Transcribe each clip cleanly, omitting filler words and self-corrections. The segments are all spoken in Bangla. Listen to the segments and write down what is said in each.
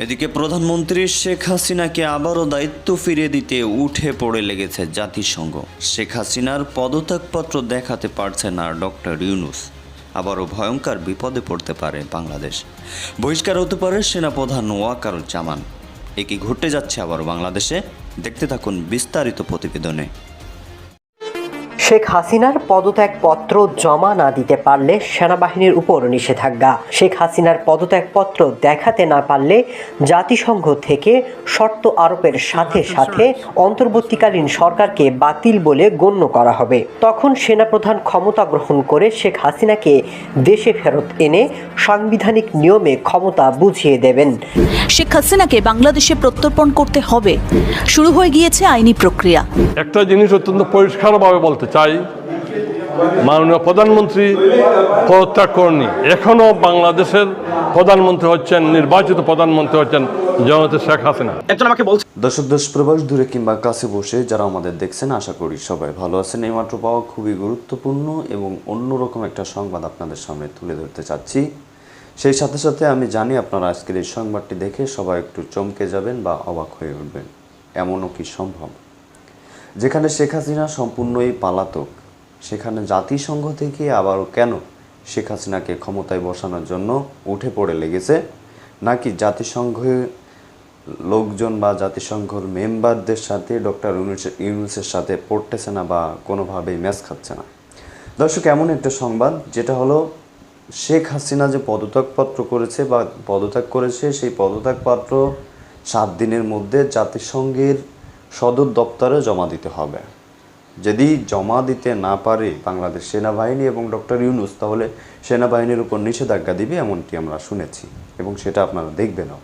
এদিকে প্রধানমন্ত্রী শেখ হাসিনাকে আবারও দায়িত্ব ফিরিয়ে দিতে উঠে পড়ে লেগেছে জাতিসংঘ। শেখ হাসিনার পদত্যাগপত্র দেখাতে পারছে না ডক্টর ইউনূস। আবারও ভয়ঙ্কর বিপদে পড়তে পারে বাংলাদেশ। বহিষ্কার হতে পারে সেনাপ্রধান ওয়াকারুজ্জামান। এ কি ঘটতে যাচ্ছে আবারও বাংলাদেশে? দেখতে থাকুন বিস্তারিত প্রতিবেদনে। শেখ হাসিনার পদত্যাগপত্র জমা না দিতে পারলে সেনাবাহিনীর উপর নিষেধাজ্ঞা। শেখ হাসিনার পদত্যাগপত্র দেখাতে না পারলে জাতিসংঘ থেকে শর্ত আরোপের সাথে সাথে অন্তর্বর্তীকালীন সরকারকে বাতিল বলে গণ্য করা হবে। তখন সেনাপ্রধান ক্ষমতা গ্রহণ করে শেখ হাসিনাকে দেশে ফেরত এনে সাংবিধানিক নিয়মে ক্ষমতা বুঝিয়ে দেবেন। শেখ হাসিনাকে বাংলাদেশে প্রত্যর্পণ করতে হবে। শুরু হয়ে গিয়েছে আইনি প্রক্রিয়া। একটা জিনিস অত্যন্ত পরিষ্কারভাবে বলতে চাই, মাননীয় প্রধানমন্ত্রী পদত্যাগ করেননি। এখনো বাংলাদেশের প্রধানমন্ত্রী হচ্ছেন, নির্বাচিত প্রধানমন্ত্রী হচ্ছেন জননেত্রী শেখ হাসিনা। দর্শক দেশ প্রবাস দূরে কিংবা কাছে বসে যারা আমাদের দেখছেন, আশা করি সবাই ভালো আছেন। এইমাত্র পাওয়া খুবই গুরুত্বপূর্ণ এবং অন্যরকম একটা সংবাদ আপনাদের সামনে তুলে ধরতে চাচ্ছি। সেই সাথে সাথে আমি জানি আপনারা আজকের এই সংবাদটি দেখে সবাই একটু চমকে যাবেন বা অবাক হয়ে উঠবেন। এমনও কি সম্ভব? যেখানে শেখ হাসিনা সম্পূর্ণই পলাতক, সেখানে জাতিসংঘ থেকে আবারও কেন শেখ হাসিনাকে ক্ষমতায় বসানোর জন্য উঠে পড়ে লেগেছে? নাকি জাতিসংঘের লোকজন বা জাতিসংঘের মেম্বারদের সাথে ডক্টর ইউনূসের সাথে পড়তেছে না বা কোনোভাবেই ম্যাচ খাচ্ছে না? দর্শক, এমন একটা সংবাদ যেটা হলো শেখ হাসিনা যে পদত্যাগপত্র করেছে বা পদত্যাগ করেছে, সেই পদত্যাগপত্র 7 দিনের মধ্যে জাতিসংঘের সদর দপ্তরে জমা দিতে হবে। যদি জমা দিতে না পারে বাংলাদেশ সেনাবাহিনী এবং ডক্টর ইউনূস, তাহলে সেনাবাহিনীর উপর নিষেধাজ্ঞা দিবে, এমনটি আমরা শুনেছি এবং সেটা আপনারা দেখবেনও।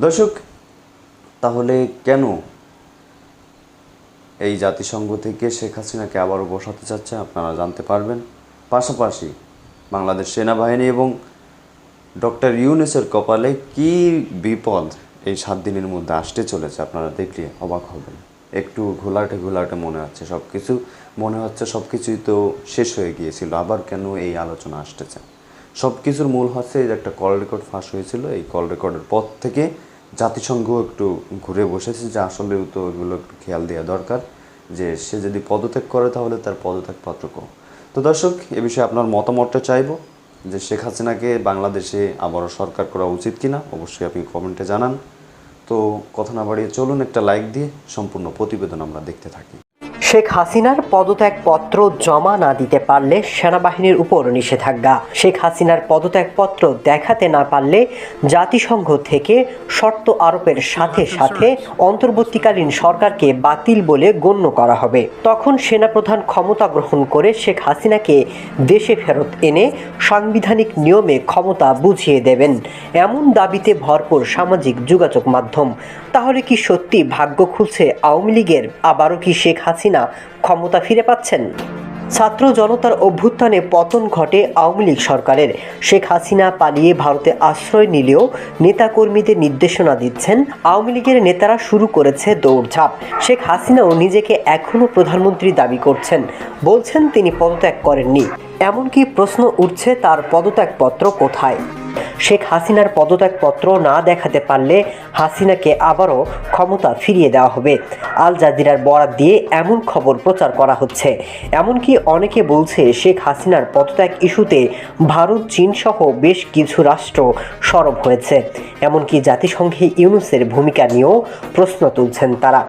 দর্শক, তাহলে কেন এই জাতিসংঘ থেকে শেখ হাসিনাকে আবারও বসাতে চাচ্ছে আপনারা জানতে পারবেন। পাশাপাশি বাংলাদেশ সেনাবাহিনী এবং ডক্টর ইউনূসের কপালে কি বিপদ এই 7 দিনের মধ্যে আসতে চলেছে আপনারা দেখলে অবাক হবেন। একটু ঘোলাটে মনে হচ্ছে সব কিছুই তো শেষ হয়ে গিয়েছিল, আবার কেন এই আলোচনা আসতেছে? সব কিছুর মূল হচ্ছে যে একটা কল রেকর্ড ফাঁস হয়েছিল। এই কল রেকর্ডের পর থেকে জাতিসংঘ একটু ঘুরে বসেছে যে আসলেও তো এগুলো একটু খেয়াল দেওয়া দরকার, যে সে যদি পদত্যাগ করে তাহলে তার পদত্যাগপত্র কম। তো দর্শক, এ বিষয়ে আপনার মতামতটা চাইব যে শেখ হাসিনাকে বাংলাদেশে আবারও সরকার করা উচিত কিনা, অবশ্যই আপনি কমেন্টে জানান। তো কথা না বাড়িয়ে চলুন একটা লাইক দিয়ে সম্পূর্ণ প্রতিবেদন আমরা দেখতে থাকি। শেখ হাসিনার পদত্যাগপত্র জমা না দিতে পারলে সেনাবাহিনীর উপর নিষেধাজ্ঞা। শেখ হাসিনার পদত্যাগপত্র দেখাতে না পারলে জাতিসংঘ থেকে শর্ত আরোপের সাথে সাথে অন্তর্বর্তীকালীন সরকারকে বাতিল বলে গণ্য করা হবে। তখন সেনাপ্রধান ক্ষমতা গ্রহণ করে শেখ হাসিনাকে দেশে ফেরত এনে সাংবিধানিক নিয়মে ক্ষমতা বুঝিয়ে দেবেন, এমন দাবিতে ভরপুর সামাজিক যোগাযোগ মাধ্যম। তাহলে কি সত্যি ভাগ্য খুলছে আওয়ামী লীগের? আবারও কি শেখ হাসিনা ক্ষমতা ফিরে পাচ্ছেন? ছাত্র জনতার অভ্যুত্থানে পতন ঘটে আওয়ামী লীগ সরকারের। শেখ হাসিনা পালিয়ে ভারতে আশ্রয় নিলেও নেতাকর্মীদের নির্দেশনা দিচ্ছেন আওয়ামী লীগের নেতারা। শুরু করেছে দৌড়ঝাঁপ। শেখ হাসিনাও নিজেকে এখনও প্রধানমন্ত্রী দাবি করছেন, বলছেন তিনি পদত্যাগ করেননি। এমনকি প্রশ্ন উঠছে তার পদত্যাগপত্র কোথায়? শেখ হাসিনার পদত্যাগপত্র না দেখাতে পারলে হাসিনাকে আবারও ক্ষমতা ফিরিয়ে দেওয়া হবে। আল জাজিরার বরাত দিয়ে এমন খবর প্রচার করা হচ্ছে। এমনকি অনেকে বলছে শেখ হাসিনার পদত্যাগ ইস্যুতে ভারত, চীন সহ বেশ কিছু রাষ্ট্র সরব হয়েছে। এমনকি জাতিসংঘে ইউনূসের ভূমিকা নিয়েও প্রশ্ন তুলছেন তারা।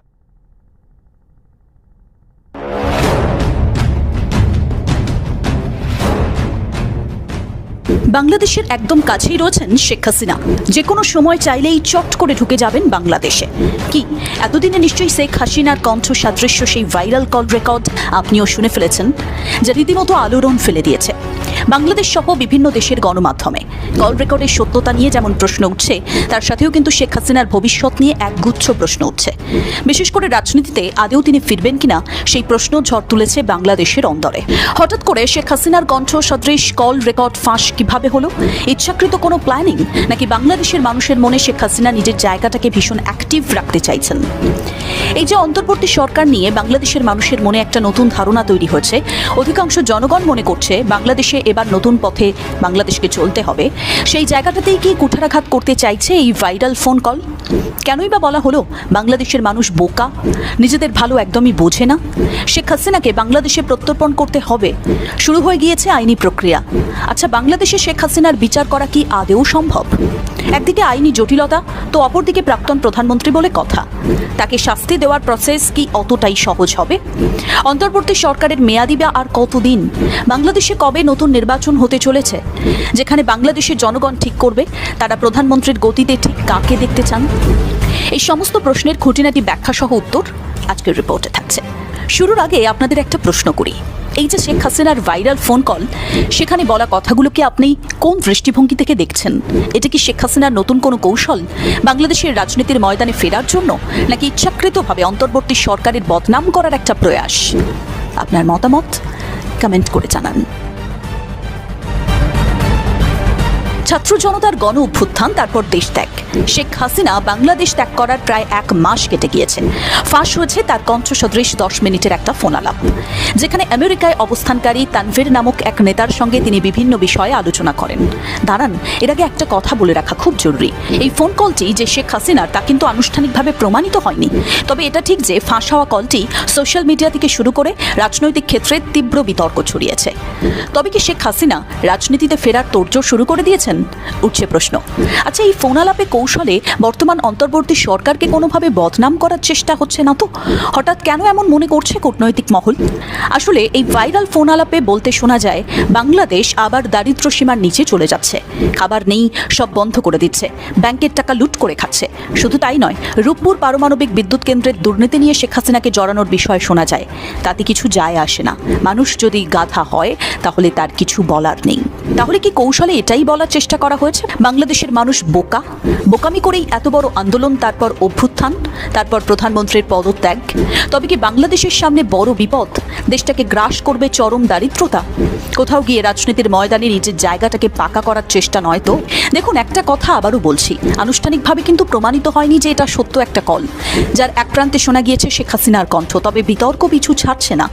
বাংলাদেশের একদম কাছেই রয়েছেন শেখ হাসিনা। যে কোনো সময় চাইলেই চট করে ঢুকে যাবেন বাংলাদেশে। কি এতদিনে নিশ্চয়ই শেখ হাসিনার কণ্ঠ সাদৃশ্য সেই ভাইরাল কল রেকর্ড আপনিও শুনে ফেলেছেন, যা রীতিমতো আলোড়ন ফেলে দিয়েছে বাংলাদেশ সহ বিভিন্ন দেশের গণমাধ্যমে। কল রেকর্ডের সত্যতা নিয়ে যেমন প্রশ্ন উঠছে, তার সাথেও কিন্তু শেখ হাসিনার ভবিষ্যৎ নিয়ে একগুচ্ছ প্রশ্ন উঠছে। বিশেষ করে রাজনীতিতে আদৌ তিনি ফিরবেন কিনা সেই প্রশ্ন ঝড় তুলেছে বাংলাদেশের অন্দরে। হঠাৎ করে শেখ হাসিনার কণ্ঠ সদৃশ কল রেকর্ড ফাঁস কিভাবে হলো? ইচ্ছাকৃত কোনো প্ল্যানিং, নাকি বাংলাদেশের মানুষের মনে শেখ হাসিনা নিজের জায়গাটাকে ভীষণ অ্যাক্টিভ রাখতে চাইছেন? এই যে অন্তর্বর্তী সরকার নিয়ে বাংলাদেশের মানুষের মনে একটা নতুন ধারণা তৈরি হয়েছে, অধিকাংশ জনগণ মনে করছে বাংলাদেশে এবার নতুন পথে বাংলাদেশকে চলতে হবে, সেই জায়গাটাতেই কি কুঠারাঘাত করতে চাইছে এই ভাইরাল ফোন কল? কেনই বা বলা হলো বাংলাদেশের মানুষ বোকা, নিজেদের ভালো একদমই বোঝে না? শেখ হাসিনাকে বাংলাদেশে প্রত্যর্পণ করতে হবে, শুরু হয়ে গিয়েছে আইনি প্রক্রিয়া। আচ্ছা, বাংলাদেশে শেখ হাসিনার বিচার করা কি আদেও সম্ভব? একদিকে আইনি জটিলতা, তো অপরদিকে প্রাক্তন প্রধানমন্ত্রী বলে কথা। তাকে শাস্তি দেওয়ার প্রসেস কি অতটাই সহজ হবে? অন্তর্বর্তী সরকারের মেয়াদি বা আর কতদিন? বাংলাদেশে কবে নতুন নির্বাচন হতে চলেছে, যেখানে বাংলাদেশের জনগণ ঠিক করবে তারা প্রধানমন্ত্রীর গতিতে ঠিক কাকে দেখতে চান? এই সমস্ত প্রশ্নের খুঁটিনাটি ব্যাখ্যা সহ উত্তর আজকের রিপোর্টে থাকছে। শুরুর আগে আপনাদের একটা প্রশ্ন করি, এই যে শেখ হাসিনার ভাইরাল ফোন কল, সেখানে বলা কথাগুলোকে আপনি কোন দৃষ্টিভঙ্গি থেকে দেখছেন? এটা কি শেখ হাসিনার নতুন কোনো কৌশল বাংলাদেশের রাজনীতির ময়দানে ফেরার জন্য, নাকি ইচ্ছাকৃতভাবে অন্তর্বর্তী সরকারের বদনাম করার একটা প্রয়াস? আপনার মতামত কমেন্ট করে জানান। ছাত্র জনতার গণ অভ্যুত্থান, তারপর দেশ ত্যাগ। শেখ হাসিনা বাংলাদেশ ত্যাগ করার প্রায় 1 মাস কেটে গিয়েছে। ফাঁস হয়েছে তার কণ্ঠ সদৃশ 10 মিনিটের একটা ফোন আলাপ, যেখানে আমেরিকায় অবস্থানকারী তানভীর নামক এক নেতার সঙ্গে তিনি বিভিন্ন বিষয়ে আলোচনা করেন। দাঁড়ান, এর আগে একটা কথা বলে রাখা খুব জরুরি। এই ফোন কলটি যে শেখ হাসিনার, তা কিন্তু আনুষ্ঠানিকভাবে প্রমাণিত হয়নি। তবে এটা ঠিক যে ফাঁস হওয়া কলটি সোশ্যাল মিডিয়া থেকে শুরু করে রাজনৈতিক ক্ষেত্রে তীব্র বিতর্ক ছড়িয়েছে। তবে কি শেখ হাসিনা রাজনীতিতে ফেরার তোড়জোড় শুরু করে দিয়েছেন? উঠছে প্রশ্ন। আচ্ছা, এই ফোন আলাপে কৌশলে বর্তমান অন্তর্বর্তী সরকারকে কোনোভাবে বদনাম করার চেষ্টা হচ্ছে না তো? হঠাৎ কেন এমন মনে করছে কূটনৈতিক মহল? আসলে এই ভাইরাল ফোন আলাপে বলতে শোনা যায় বাংলাদেশ আবার দারিদ্র সীমার নিচে চলে যাচ্ছে, খাবার নেই, সব বন্ধ করে দিচ্ছে, ব্যাংকের টাকা লুট করে খাচ্ছে। শুধু তাই নয়, রূপপুর পারমাণবিক বিদ্যুৎ কেন্দ্রের দুর্নীতি নিয়ে শেখ হাসিনাকে জড়ানোর বিষয় শোনা যায়। তাতে কিছু যায় আসে না, মানুষ যদি গাধা হয় তাহলে তার কিছু বলার নেই। তাহলে কি কৌশলে এটাই বলার চেষ্টা করা হয়েছে বাংলাদেশের মানুষ বোকা? বোকামি করেই এত বড় আন্দোলন, তারপর অভ্যুত্থান, তারপর প্রধানমন্ত্রীর পদত্যাগ। তবে কি বাংলাদেশের সামনে বড় বিপদ, দেশটাকে গ্রাস করবে চরম দারিদ্রতা? কোথাও গিয়ে রাজনীতির ময়দানে নিজের জায়গাটাকে পাকা করার চেষ্টা নয় তো? দেখুন, একটা কথা আবারও বলছি, আনুষ্ঠানিকভাবে কিন্তু প্রমাণিত হয়নি যে এটা সত্য একটা কল, যার এক প্রান্তে শোনা গিয়েছে শেখ হাসিনার কণ্ঠ। তবে বিতর্ক পিছু ছাড়ছে না।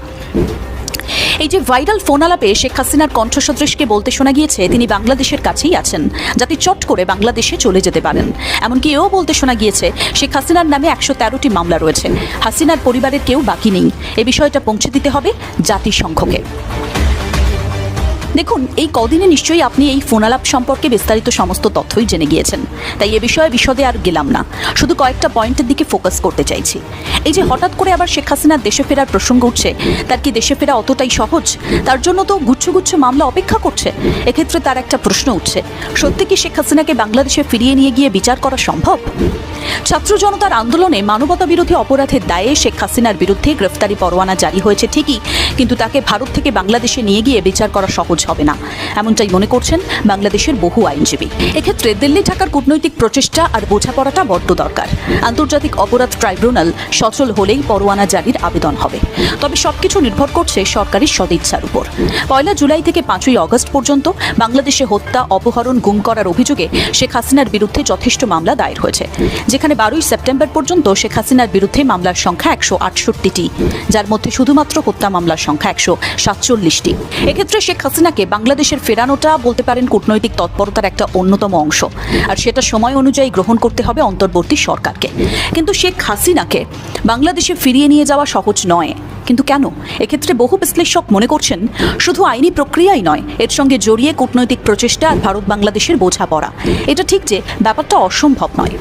এই যে ভাইরাল ফোন আলাপে শেখ হাসিনার কণ্ঠসদৃশকে বলতে শোনা গিয়েছে তিনি বাংলাদেশের কাছেই আছেন, যাতে চট করে বাংলাদেশে চলে যেতে পারেন। এমনকি এও বলতে শোনা গিয়েছে শেখ হাসিনার নামে 113টি মামলা রয়েছে, হাসিনার পরিবারের কেউ বাকি নেই। এ বিষয়টা পৌঁছে দিতে হবে জাতিসংঘকে। দেখুন, এই কদিনে নিশ্চয়ই আপনি এই ফোন আলাপ সম্পর্কে বিস্তারিত সমস্ত তথ্যই জেনে গিয়েছেন, তাই এ বিষয়ে বিশদে আর গেলাম না। শুধু কয়েকটা পয়েন্টের দিকে ফোকাস করতে চাইছি। এই যে হঠাৎ করে আবার শেখ হাসিনার দেশে ফেরার প্রসঙ্গ উঠছে, তার কি দেশে ফেরা অতটাই সহজ? তার জন্য তো গুচ্ছ গুচ্ছ মামলা অপেক্ষা করছে। এক্ষেত্রে তার একটা প্রশ্ন উঠছে, সত্যি কি শেখ হাসিনাকে বাংলাদেশে ফিরিয়ে নিয়ে গিয়ে বিচার করা সম্ভব? ছাত্র জনতার আন্দোলনে মানবতা বিরোধী অপরাধের দায়ে শেখ হাসিনার বিরুদ্ধে গ্রেফতারি পরোয়ানা জারি হয়েছে ঠিকই, কিন্তু তাকে ভারত থেকে বাংলাদেশে নিয়ে গিয়ে বিচার করা সহজ হবে না, এমনটাই মনে করছেন বাংলাদেশের বহু আইনজীবী। এক্ষেত্রে দিল্লি থাকার কূটনৈতিক প্রচেষ্টা আর বোঝাপড়াটা বড্ড দরকার। আন্তর্জাতিক অপরাধ ট্রাইব্যুনাল সচল হলেই পরোয়ানা জারির আবেদন হবে। তবে সবকিছু নির্ভর করছে সরকারি সদিচ্ছার উপর। 1 জুলাই থেকে 5 আগস্ট পর্যন্ত বাংলাদেশে হত্যা, অপহরণ, গুম করার অভিযোগে শেখ হাসিনার বিরুদ্ধে যথেষ্ট মামলা দায়ের হয়েছে, যেখানে 12 সেপ্টেম্বর পর্যন্ত শেখ হাসিনার বিরুদ্ধে মামলার সংখ্যা 168টি, যার মধ্যে শুধুমাত্র হত্যা মামলার সংখ্যা 147টি। এক্ষেত্রে শেখ হাসিনাকে বাংলাদেশের ফেরানোটা বলতে পারেন কূটনৈতিক তৎপরতার একটা অন্যতম অংশ, আর সেটা সময় অনুযায়ী গ্রহণ করতে হবে অন্তর্বর্তী সরকারকে। কিন্তু শেখ হাসিনাকে বাংলাদেশে ফিরিয়ে নিয়ে যাওয়া সহজ নয়। কিন্তু কেন? এক্ষেত্রে বহু বিশ্লেষক মনে করছেন শুধু আইনি প্রক্রিয়াই নয়, এর সঙ্গে জড়িয়ে কূটনৈতিক প্রচেষ্টা আর ভারত বাংলাদেশের বোঝাপড়া। এটা ঠিক যে ব্যাপারটা অসম্ভব নয়।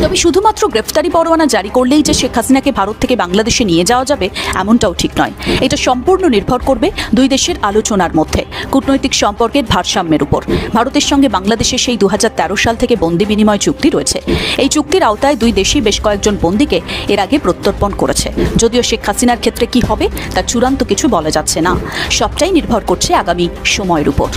তবে শুধুমাত্র গ্রেফতারি পরোয়ানা জারি করলেই যে শেখ হাসিনাকে ভারত থেকে বাংলাদেশে নিয়ে যাওয়া যাবে এমনটাও ঠিক নয়। এটা সম্পূর্ণ নির্ভর করবে দুই দেশের আলোচনার মধ্যে, কূটনৈতিক সম্পর্কের ভারসাম্যের উপর। ভারতের সঙ্গে বাংলাদেশের সেই 2013 সাল থেকে বন্দি বিনিময় চুক্তি রয়েছে। এই চুক্তির আওতায় দুই দেশই বেশ কয়েকজন বন্দীকে এর আগে প্রত্যর্পণ করেছে। যদিও শেখ হাসিনার ক্ষেত্রে কি হবে তা চূড়ান্ত কিছু বলা যাচ্ছে না, সবটাই নির্ভর করছে আগামী সময়ের উপর।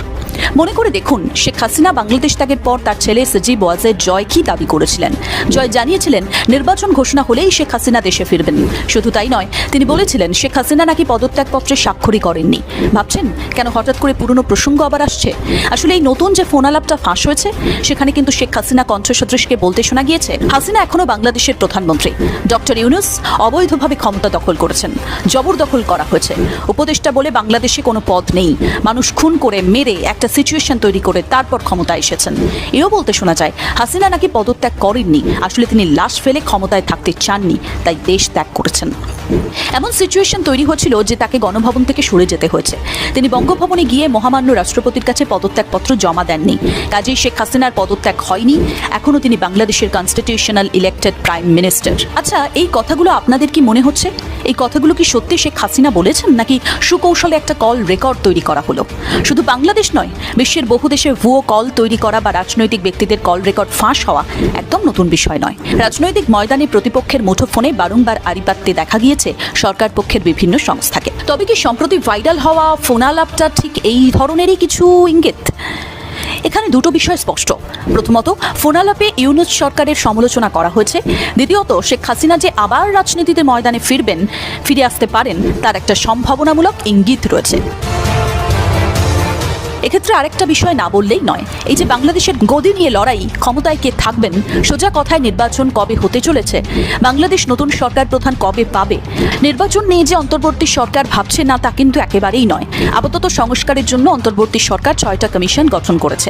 মনে করে দেখুন, শেখ হাসিনা বাংলাদেশ ত্যাগের পর তার ছেলে সজীব ওয়াজেদ জয় কি দাবি করেছিলেন। জয় জানিয়েছিলেন নির্বাচন ঘোষণা হলেই শেখ হাসিনা দেশে ফিরবেন। শুধু তাই নয়, তিনি বলেছিলেন শেখ হাসিনা নাকি পদত্যাগপত্রে স্বাক্ষরই করেননি। ভাবছেন কেন হঠাৎ করে পুরনো প্রসঙ্গ আবার আসছে? আসলে এই নতুন যে ফোন আলাপটা ফাঁস হয়েছে, সেখানে কিন্তু শেখ হাসিনা কণ্ঠসদৃশকে বলতে শোনা গিয়েছে হাসিনা এখনো বাংলাদেশের প্রধানমন্ত্রী। ডক্টর ইউনূস অবৈধভাবে ক্ষমতা দখল করেছেন, জবরদখল করা হয়েছে। উপদেষ্টা বলে বাংলাদেশে কোনো পদ নেই, মানুষ খুন করে মেরে একটা সিচুয়েশন তৈরি করে তারপর ক্ষমতায় এসেছেন। এও বলতে শোনা যায় হাসিনা নাকি পদত্যাগ করেননি, আসলে তিনি লাশ ফেলে ক্ষমতায় থাকতে চাননি, তাই দেশ ত্যাগ করেছেন। এমন সিচুয়েশন তৈরি হয়েছিল যে তাকে গণভবন থেকে সরে যেতে হয়েছে। তিনি বঙ্গভবনে গিয়ে মহামান্য রাষ্ট্রপতির কাছে পদত্যাগপত্র জমা দেননি। কাজেই শেখ হাসিনার পদত্যাগ হয়নি, এখনো তিনি বাংলাদেশের কনস্টিটিউশনাল ইলেক্টেড প্রাইম মিনিস্টার। আচ্ছা, এই কথাগুলো আপনাদের কি মনে হচ্ছে? এই কথাগুলো কি সত্যি শেখ হাসিনা বলেছেন, নাকি সুকৌশলে একটা কল রেকর্ড তৈরি করা হলো? শুধু বাংলাদেশ নয়, বিশ্বের বহু দেশে ভুয়ো কল তৈরি করা বা রাজনৈতিক ব্যক্তিদের কল রেকর্ড ফাঁস হওয়া একদম নতুন বিষয় নয়। রাজনৈতিক ময়দানে প্রতিপক্ষের মুঠোফোনে বারংবার আড়িপাততে দেখা গিয়েছে সরকার পক্ষের বিভিন্ন সংস্থাকে। তবে কি সম্প্রতি ভাইরাল হওয়া ফোনালাপটা ঠিক এই ধরনেরই কিছু ইঙ্গিত? এখানে দুটো বিষয় স্পষ্ট। প্রথমত, ফোনালাপে ইউনূস সরকারের সমালোচনা করা হয়েছে। দ্বিতীয়ত, শেখ হাসিনা যে আবার রাজনীতিতে ময়দানে ফিরে আসতে পারেন তার একটা সম্ভাবনামূলক ইঙ্গিত রয়েছে। এক্ষেত্রে আরেকটা বিষয় না বললেই নয়, এই যে বাংলাদেশের গদি নিয়ে লড়াই, ক্ষমতায় কে থাকবেন, সোজা কথায় নির্বাচন কবে হতে চলেছে, বাংলাদেশ নতুন সরকার প্রধান কবে পাবে, নির্বাচন নিয়ে যে অন্তর্বর্তী সরকার ভাবছে না তা কিন্তু একেবারেই নয়। আপাতত সংস্কারের জন্য অন্তর্বর্তী সরকার 6টা কমিশন গঠন করেছে।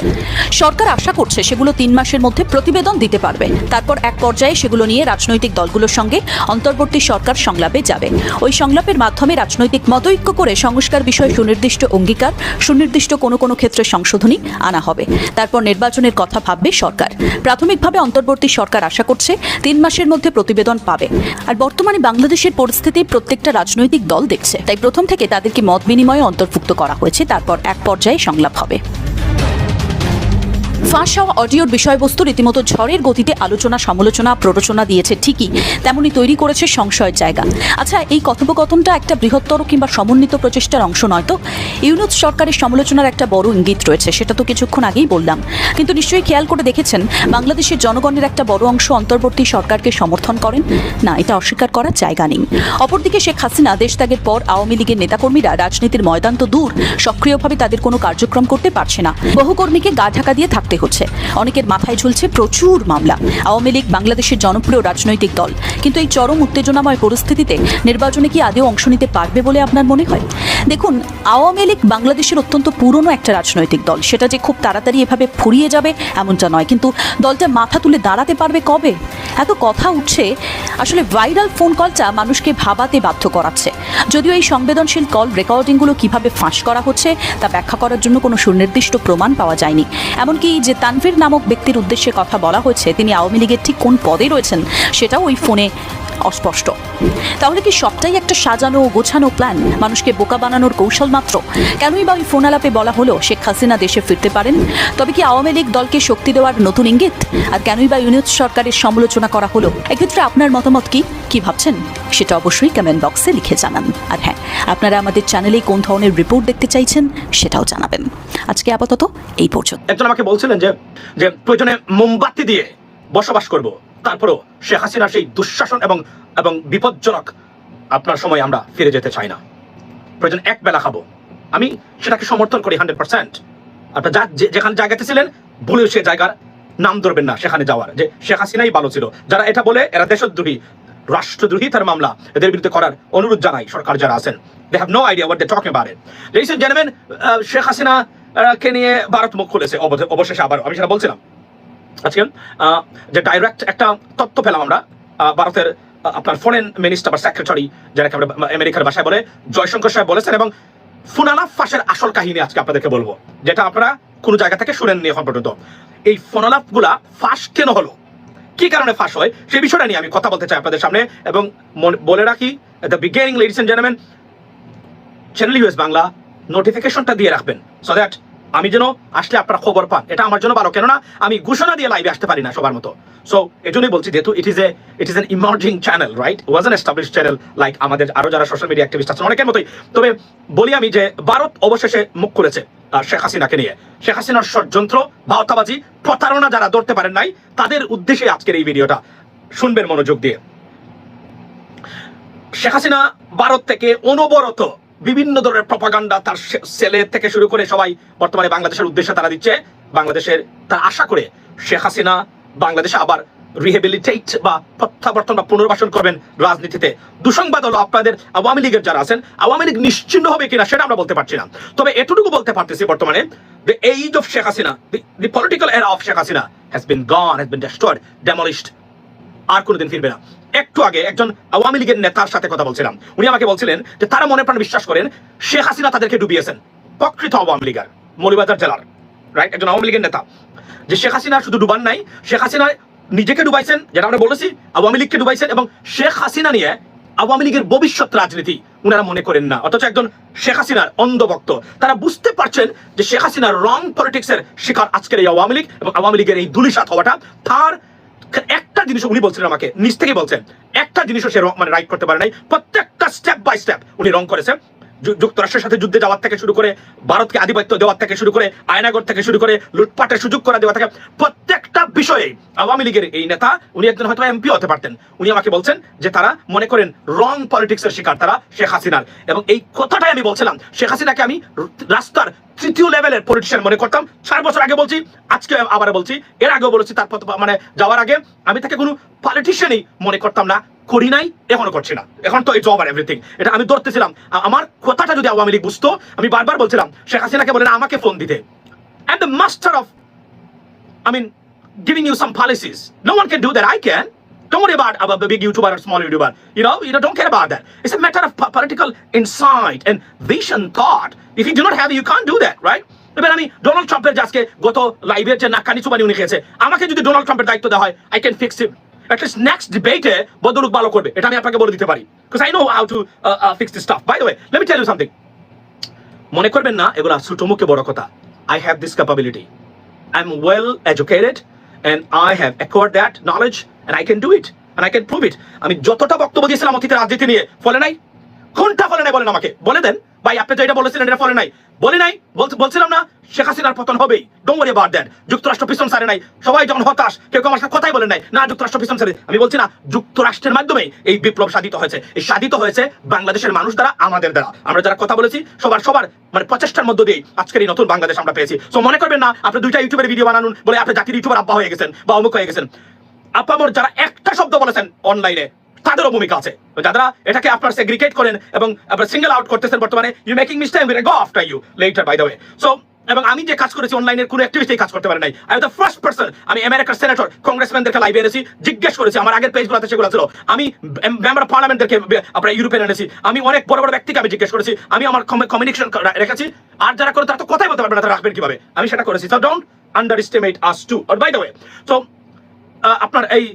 সরকার আশা করছে সেগুলো 3 মাসের মধ্যে প্রতিবেদন দিতে পারবে। তারপর এক পর্যায়ে সেগুলো নিয়ে রাজনৈতিক দলগুলোর সঙ্গে অন্তর্বর্তী সরকার সংলাপে যাবে। ওই সংলাপের মাধ্যমে রাজনৈতিক মতৈক্য করে সংস্কার বিষয়ে সুনির্দিষ্ট অঙ্গীকার, সুনির্দিষ্ট কোনো ক্ষেত্রে সংশোধনী আনা হবে। তারপর নির্বাচনের কথা ভাববে সরকার। প্রাথমিকভাবে অন্তর্বর্তী সরকার আশা করছে 3 মাসের মধ্যে প্রতিবেদন পাবে। আর বর্তমানে বাংলাদেশের পরিস্থিতি প্রত্যেকটা রাজনৈতিক দল দেখছে, তাই প্রথম থেকে তাদেরকে মত বিনিময়ে অন্তর্ভুক্ত করা হয়েছে। তারপর এক পর্যায়ে সংলাপ হবে। ফাঁস হওয়া অডিওর বিষয়বস্তু রীতিমতো ঝড়ের গতিতে আলোচনা, সমালোচনা, প্ররোচনা দিয়েছে ঠিকই, তেমনি তৈরি করেছে সংশয়ের জায়গা। আচ্ছা, এই কথোপকথনটা একটা বৃহত্তর কিংবা সমন্বিত প্রচেষ্টার অংশ নয় তো? ইউনূস সরকারের সমালোচনার একটা বড় ইঙ্গিত রয়েছে, সেটা তো কিছুক্ষণ আগেই বললাম। কিন্তু নিশ্চয়ই খেয়াল করে দেখেছেন বাংলাদেশের জনগণের একটা বড় অংশ অন্তর্বর্তী সরকারকে সমর্থন করেন না, এটা অস্বীকার করার জায়গা নেই। অপরদিকে শেখ হাসিনা দেশ ত্যাগের পর আওয়ামী লীগের নেতাকর্মীরা রাজনীতির ময়দান তো দূর, সক্রিয়ভাবে তাদের কোনো কার্যক্রম করতে পারছে না। বহু কর্মীকে গা ঢাকা দিয়ে থাকতে হচ্ছে। অনেকের মাথায় ঝুলছে প্রচুর মামলা। আওয়ামী লীগ বাংলাদেশের জনপ্রিয় রাজনৈতিক দল, কিন্তু এই চরম উত্তেজনাময় পরিস্থিতিতে নির্বাচনে কি আদৌ অংশ নিতে পারবে বলে আপনার মনে হয়? দেখুন, আওয়ামী লীগ বাংলাদেশের অত্যন্ত পুরনো একটা রাজনৈতিক দল। সেটা যে খুব তাড়াতাড়ি এভাবে ফুরিয়ে যাবে এমনটা নয়, কিন্তু দলটা মাথা তুলে দাঁড়াতে পারবে কবে? এত কথা উঠছে, আসলে ভাইরাল ফোন কলটা মানুষকে ভাবাতে বাধ্য করাচ্ছে। যদিও এই সংবেদনশীল কল রেকর্ডিংগুলো কিভাবে ফাঁস করা হচ্ছে তা ব্যাখ্যা করার জন্য কোনো সুনির্দিষ্ট প্রমাণ পাওয়া যায়নি। এমনকি যে তানভীর নামক ব্যক্তির উদ্দেশ্যে কথা বলা হয়েছে, তিনি আওয়ামী লীগের ঠিক কোন পদে রয়েছেন সেটাও ওই ফোনে অস্পষ্ট। তাহলে কি সবটাই একটা সাজানো ও গোছানো প্ল্যান, মানুষকে বোকা বানানোর কৌশল মাত্র? কেনই বা ওই ফোন আলাপে বলা হলো শেখ হাসিনা দেশে ফিরতে পারেন? তবে কি আওয়ামী লীগ দলকে শক্তি দেওয়ার নতুন ইঙ্গিত? আর কেনই বা ইউনূস সরকারের সমালোচনা করা হলো? এক্ষেত্রে আপনার মতামত কি ভাবছেন সেটা অবশ্যই কমেন্ট বক্সে লিখে জানান। আর হ্যাঁ, আপনারা আমাদের চ্যানেলে কোন ধরনের রিপোর্ট দেখতে চাইছেন সেটাও জানাবেন। আজকে আপাতত এই পর্যন্ত। একজন আমাকে বলছিলেন যে প্রয়োজনে মোমবাতি দিয়ে বসবাস করব, তারপরও শেখ হাসিনার সেই দুঃশাসন এবং বিপজ্জনক আপনার সময় আমরা ফিরে যেতে চাই না। প্রয়োজন এক বেলা খাবো। আমি সেটাকে সমর্থন করি 100%। আপনার যেখানে জায়গাতে ছিলেন, ভুলেও সে জায়গার নাম ধরবেন না সেখানে যাওয়ার, যে শেখ হাসিনাই ভালো ছিল। যারা এটা বলে এরা দেশদ্রোহী, রাষ্ট্রদ্রোহী, তার মামলা এদের বিরুদ্ধে করার অনুরোধ জানাই সরকার যারা আছেন। They have no idea what they're talking about it. Ladies and gentlemen, Sheikh Hasina কে নিয়ে ভারত মুখ খুলেছে অবশেষে আবার। আমি সেটা বলছিলাম আজকে, যে ডাইরেক্ট একটা তথ্য পেলাম আমরা ভারতের আপনার ফরেন মিনিস্টার বা সেক্রেটারি, যারাকে আমরা আমেরিকার ভাষায় বলে, জয়শঙ্কর সাহেব বলেছেন। এবং ফোনালাপ ফাঁসের আসল কাহিনী আজকে আপনাদেরকে বলবো, যেটা আপনারা কোনো জায়গা থেকে শুনেননি এখন পর্যন্ত। এই ফোনালাপগুলা ফাঁস কেন হলো, কি কারণে ফাঁস হয়, সেই বিষয়টা নিয়ে আমি কথা বলতে চাই আপনাদের সামনে। এবং বলে রাখি, the beginning, ladies and gentleman, channel US Bangla নোটিফিকেশনটা দিয়ে রাখবেন, সো দ্যাট আমি যেন আসলে আপনারা খবর পান। এটা আমার জন্য ভালো, কেননা আমি ঘোষণা দিয়ে লাইভে আসতে পারি না সবার মতো। সো এজন্যই বলছি, যেহেতু it is an emerging channel, right, was an established channel like আমাদের আরো যারা সোশ্যাল মিডিয়া অ্যাক্টিভিস্ট আছেন অনেকের মতোই। তবে বলি আমি যে ভারত অবশেষে মুখ খুলেছে শেখ হাসিনাকে নিয়ে। শেখ হাসিনার ষড়যন্ত্র, ভাওতাবাজি, প্রতারণা যারা ধরতে পারেন নাই, তাদের উদ্দেশ্যে আজকের এই ভিডিওটা শুনবেন মনোযোগ দিয়ে। শেখ হাসিনা ভারত থেকে অনবরত বিভিন্ন ধরনের প্রপাগান্ডা, তার ছেলে থেকে শুরু করে সবাই বর্তমানে বাংলাদেশের উদ্দেশ্যে তারা দিচ্ছে। বাংলাদেশের তার আশা করে শেখ হাসিনা বাংলাদেশে আবার রিহেবিলিটেট বা প্রত্যাবর্তন বা পুনর্বাসন করবেন রাজনীতিতে। দুঃসংবাদ হলো আপনাদের আওয়ামী লীগের যারা আছেন, আওয়ামী লীগ নিশ্চিন্ন হবে কিনা সেটা আমরা বলতে পারছি না। তবে এতটুকু বলতে পারতেছি, বর্তমানে the age of Sheikh Hasina, the political era of Sheikh Hasina has been gone, has been destroyed, demolished. আর কোনোদিন ফিরবে না। একটু আগে একজন আওয়ামী লীগের নেতার সাথে কথা বলছিলাম, উনি আমাকে বলছিলেন যে তারা মনে প্রাণে বিশ্বাস করেন শেখ হাসিনা তাদেরকে ডুবিয়েছেন। প্রকৃত আওয়ামী লীগের, মৌলভীবাজার জেলার রাইট একজন আওয়ামী লীগের নেতা, যে শেখ হাসিনা শুধু ডুবান নাই, শেখ হাসিনা নিজেকে ডুবাইছেন, যেটা আমরা বলেছি, আওয়ামী লীগকে ডুবাইছেন, এবং শেখ হাসিনা নিয়ে আওয়ামী লীগের ভবিষ্যৎ রাজনীতি উনারা মনে করেন না। অথচ একজন শেখ হাসিনার অন্ধভক্ত, তারা বুঝতে পারছেন যে শেখ হাসিনার রং পলিটিক্সের শিকার আজকের এই আওয়ামী লীগ এবং আওয়ামী লীগের এই দুলিশাত হওয়াটা। তার একটা জিনিস উনি বলছিলেন আমাকে, নিজ থেকে বলছেন, একটা জিনিসও সে মানে রাইট করতে পারে নাই। প্রত্যেকটা স্টেপ বাই স্টেপ উনি রং করেছেন। যুক্তরাষ্ট্রের সাথে যুদ্ধে যাওয়ার থেকে শুরু করে, ভারতকে আধিপত্য দেওয়ার থেকে শুরু করে, আয়নাগর থেকে শুরু করে, লুটপাটের সুযোগ করে দেওয়া থেকে, প্রত্যেকটা বিষয়ে আওয়ামী লীগের এই নেতা, উনি একজন হয়তো এমপি হতে পারতেন, উনি আমাকে বলছেন যে তারা মনে করেন রং পলিটিক্সের শিকার তারা শেখ হাসিনার। এবং এই কথাটাই আমি বলছিলাম, শেখ হাসিনাকে আমি রাস্তার তৃতীয় লেভেলের পলিটিশিয়ান মনে করতাম 4 বছর আগে বলছি, আজকে আবার বলছি, এর আগেও বলেছি, তারপর মানে যাওয়ার আগে আমি তাকে কোনো পলিটিশিয়ানই মনে করতাম না, করি নাই, এখনো করছি না। এখন তো ইটস ওভার এভরিথিং, এটা আমি ধরতেছিলাম। আমার কথাটা যদি আওয়ামী লীগ বুঝতো, আমি বারবার বলছিলাম শেখ হাসিনাকে বলেন আমাকে ফোন দিতে। And the master of, I mean, giving you some policies. No one can do that. I can. Don't worry about a big YouTuber or small YouTuber. You know, don't care about that. It's a matter of political insight and vision, thought. If you do not have it, you can't do that, right? এবার আমি ডোনাল্ড ট্রাম্পের আজকে গত লাইভের যে নাকানি চুবানি উনি খেয়েছে, আমাকে যদি ডোনাল্ড ট্রাম্পের দায়িত্ব দেওয়া হয়, I can fix him. At least next debate বদলুক ভালো করবে, এটা আমি আপনাকে বলে দিতে পারি, because I know how to fix this stuff. By the way, let me tell you something. মনে করবেন না এগুলা ছোট মুখে বড় কথা। I have this capability. I'm well educated and I have acquired that knowledge and I can do it and I can prove it. আমি যতটা বক্তব্য দিয়েছিলাম অতীতের রাজনীতি নিয়ে, ফলে নাই, কোনটা ফলে নাই বলেন আমাকে, বলে দেন ভাই, আপনি তো এটা বলেছিলেন এটা ফলে নাই, বলে নাই, বলছিলাম না শেখ হাসিনার পতন হবেই, ডোন্ট ওয়ারি অ্যাবাউট দ্যাট। যুক্তরাষ্ট্র পিছন সারে নাই, সবাই যখন হতাশ, কেউ আমার সাথে কথাই বলেন নাই, না যুক্তরাষ্ট্র পিছন সারে। আমি বলছি না, যুক্তরাষ্ট্রের মাধ্যমে এই বিপ্লব সাধিত হয়েছে, এই সাধিত হয়েছে বাংলাদেশের মানুষ দ্বারা, আমাদের দ্বারা, আমরা যারা কথা বলেছি সবার মানে প্রচেষ্টার মধ্য দিয়ে আজকের এই নতুন বাংলাদেশ আমরা পেয়েছি। সো মনে করবেন না আপনি 2টা ইউটিউবের ভিডিও বানানুন বলে আপনি জাতির ইউটিউবার আব্বা হয়ে গেছেন বা অমুক হয়ে গেছেন। আপামর যারা একটা শব্দ বলেছেন অনলাইনে, তাদেরও ভূমিকা আছে। যারা এটাকে আপনার সেগ্রিগেট করেন এবং আপনার সিঙ্গেল আউট করতেছেন বর্তমানে, you making mistake, will go after you later, by the way. So এবং আমি যে কাজ করেছি অনলাইনের কোনো অ্যাক্টিভিস্টই কাজ করতে পারে নাই। I am the first person. আমি আমেরিকার সেনেটর, কংগ্রেসম্যানদেরকে লাইভে এনেছি, জিজ্ঞেস করেছি, আমার আগের পেজগুলোতে সেগুলো ছিল। আমি মেম্বার পার্লামেন্টদেরকে আপনার ইউরোপিয়ান এনেছি, আমি অনেক বড় বড় ব্যক্তিকে আমি জিজ্ঞেস করেছি, আমি আমার কমিউনিকেশন রেখেছি। আর যারা করে তারা তো কথাই বলতে পারবে না, তারা রাখবেন কিভাবে, আমি সেটা করেছি। So don't underestimate us too. আর বাই দ্য ওয়ে, সো আপনার এই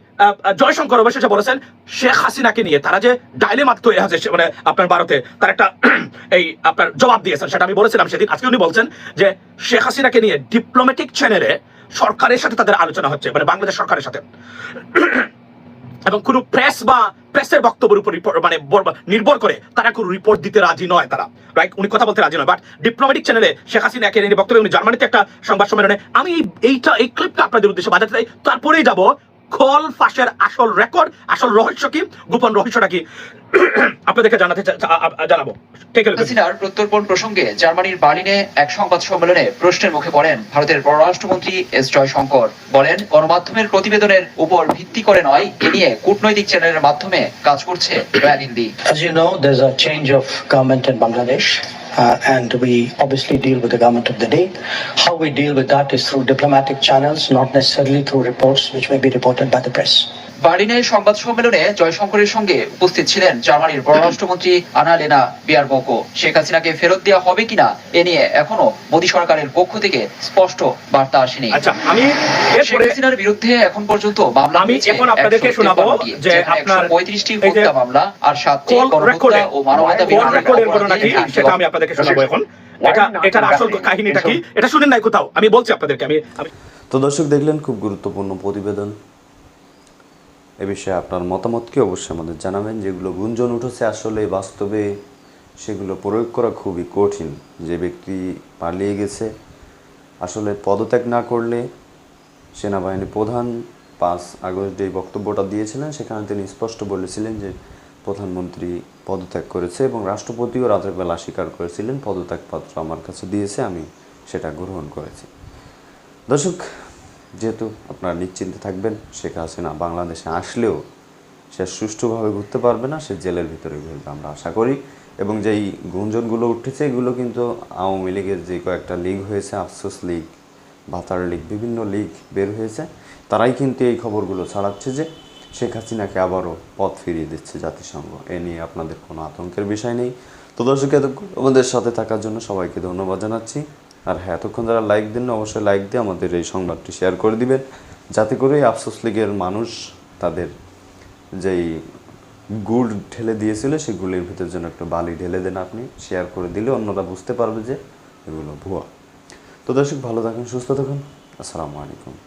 জয়শঙ্কর অবশেষে বলেছেন শেখ হাসিনাকে নিয়ে তারা যে ডাইলেমাতে তৈরি হয়েছে, মানে আপনার ভারতে তার একটা এই আপনার জবাব দিয়েছেন, সেটা আমি বলেছিলাম সেদিন। আজকে উনি বলছেন যে শেখ হাসিনাকে নিয়ে ডিপ্লোম্যাটিক চ্যানেলে সরকারের সাথে তাদের আলোচনা হচ্ছে, মানে বাংলাদেশ সরকারের সাথে, এবং কোনো প্রেস বা প্রেসের বক্তব্যের উপর মানে নির্ভর করে তারা কোনো রিপোর্ট দিতে রাজি নয়, তারা রাইট, উনি কথা বলতে রাজি নয়। বাট ডিপ্লোম্যাটিক চ্যানেলে শেখ হাসিনাকে নিয়ে বক্তব্য, উনি জার্মানিতে একটা সংবাদ সম্মেলনে, আমি এই ক্লিপটা আপনাদের উদ্দেশ্যে বাজাতে চাই, তারপরেই যাবো খোল ফাঁসের আসল রেকর্ড, আসল রহস্য কি, গোপন রহস্যটা কি আপনাদেরকে জানাবো। হাসিনার প্রত্যর্পণ প্রসঙ্গে জার্মানির বার্লিনে এক সংবাদ সম্মেলনে প্রশ্নের মুখে পড়েন ভারতের পররাষ্ট্রমন্ত্রী এস জয়শঙ্কর। বলেন, গণমাধ্যমের প্রতিবেদনের উপর ভিত্তি করে নয়, এ নিয়ে কূটনৈতিক চ্যানেলের মাধ্যমে কাজ করছে royal Hindi. As you know, there's a change of government in Bangladesh. And we obviously deal with the government of the day. How we deal with that is through diplomatic channels, not necessarily through reports which may be reported by the press. বার্লিনের সংবাদ সম্মেলনে জয়শঙ্করের সঙ্গে উপস্থিত ছিলেন জার্মানির পররাষ্ট্রমন্ত্রী আনালেনা বিয়ারবোকো। শেখ হাসিনাকে ফেরত দেওয়া হবে কিনা এ নিয়ে এখনো মোদী সরকারের পক্ষ থেকে স্পষ্ট বার্তা আসেনি। আচ্ছা, আমি শেখ হাসিনার বিরুদ্ধে এখন পর্যন্ত মামলা হয়েছে এখন আপনাদেরকে শোনাবো যে আপনার 135টি হত্যা মামলা আর 7টি গণহত্যা ও মানবতা বিরোধী অপরাধ, সেটা আমি আপনাদেরকে শোনাবো এখন। এটার আসল কাহিনীটা কি এটা শুনেন নাই কোথাও, আমি বলছি আপনাদেরকে। আমি তো দর্শক দেখলেন খুব গুরুত্বপূর্ণ প্রতিবেদন। এ বিষয়ে আপনার মতামত কি অবশ্যই আমাদের জানাবেন। যেগুলো গুঞ্জন উঠেছে আসলে বাস্তবে সেগুলো প্রয়োগ করা খুবই কঠিন। যে ব্যক্তি পালিয়ে গেছে, আসলে পদত্যাগ না করলে সেনাবাহিনী প্রধান 5 আগস্ট যে বক্তব্যটা দিয়েছিলেন সেখানে তিনি স্পষ্ট বলেছিলেন যে প্রধানমন্ত্রী পদত্যাগ করেছে এবং রাষ্ট্রপতিও রাতের বেলা স্বীকার করেছিলেন পদত্যাগপত্র আমার কাছে দিয়েছে, আমি সেটা গ্রহণ করেছি। দর্শক, যেহেতু আপনারা নিশ্চিন্তে থাকবেন, শেখ হাসিনা বাংলাদেশে আসলেও সে সুষ্ঠুভাবে ঘুরতে পারবে না, সে জেলের ভিতরে ঘুরবে আমরা আশা করি। এবং যেই গুঞ্জনগুলো উঠেছে এগুলো কিন্তু আওয়ামী লীগের যে কয়েকটা লীগ হয়েছে, আফসোস লীগ, ভাতার লীগ, বিভিন্ন লীগ বের হয়েছে, তারাই কিন্তু এই খবরগুলো ছড়াচ্ছে যে শেখ হাসিনাকে আবারও পথ ফিরিয়ে দিচ্ছে জাতিসংঘ। এ নিয়ে আপনাদের কোনো আতঙ্কের বিষয় নেই। তো দর্শক, এতক্ষণ আমাদের সাথে থাকার জন্য সবাইকে ধন্যবাদ জানাচ্ছি। আর হ্যাঁ, এতক্ষণ যারা লাইক দেন অবশ্যই লাইক দিয়ে আমাদের এই সংবাদটি শেয়ার করে দিবেন, যাতে করে আফসোস লীগের মানুষ তাদের যেই গুড় ঢেলে দিয়েছিল সেই গুড়ের ভিতর যেন একটু বালি ঢেলে দেন। আপনি শেয়ার করে দিলে অন্যরা বুঝতে পারবে যে এগুলো ভুয়া। তো দর্শক, ভালো থাকুন, সুস্থ থাকুন, আসসালামু আলাইকুম।